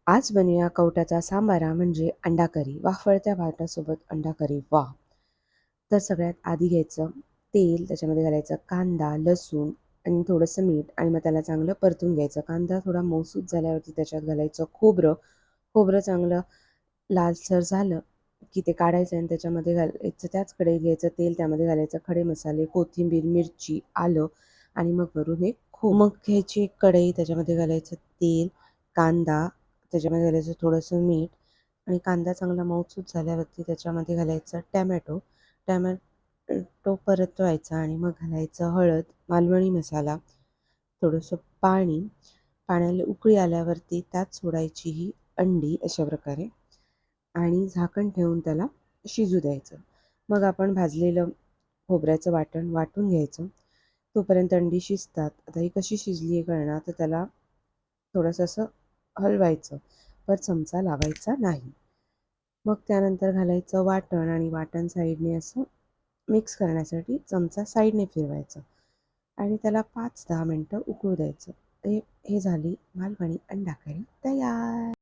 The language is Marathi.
आज बनवूया कवटाचा सांबारा म्हणजे अंडा करी. वाफळत्या भातासोबत अंडा करी वाह! तर सगळ्यात आधी घ्यायचं तेल, त्याच्यामध्ये घालायचं कांदा, लसूण आणि थोडंसं मीठ आणि मग त्याला चांगलं परतून घ्यायचं. कांदा थोडा मऊसूत झाल्यावरती त्याच्यात घालायचं खोबरं. खोबरं चांगलं लालसर झालं की ते काढायचं आणि त्याच्यामध्ये घालायचं. त्याच कढईत घ्यायचं तेल, त्यामध्ये घालायचं खडे मसाले, कोथिंबीर, मिरची, आलं आणि मग वरून हे मग घ्यायची एक कढई, त्याच्यामध्ये घालायचं तेल, कांदा, त्याच्यामध्ये घालायचं थोडंसं मीठ आणि कांदा चांगला मऊसूत झाल्यावरती त्याच्यामध्ये घालायचं टॅमॅटो परतवायचा आणि मग घालायचं हळद, मालवणी मसाला, थोडंसं पाणी. पाण्याला उकळी आल्यावरती त्यात सोडायची ही अंडी अशा प्रकारे आणि झाकण ठेवून त्याला शिजू द्यायचं. मग आपण भाजलेलं खोबऱ्याचं वाटण वाटून घ्यायचं. तोपर्यंत अंडी शिजतात. आता ही कशी शिजली आहे कळणार, तर त्याला थोडंसं असं हलवायचं, पण चमचा लावायचा नाही. मग त्यानंतर घालायचं वाटण आणि वाटण साईडने असं मिक्स करण्यासाठी चमचा साईडने फिरवायचं आणि त्याला 5-10 मिनटं उकळू द्यायचं. हे हे झाली मालवणी अंडा करी तयार.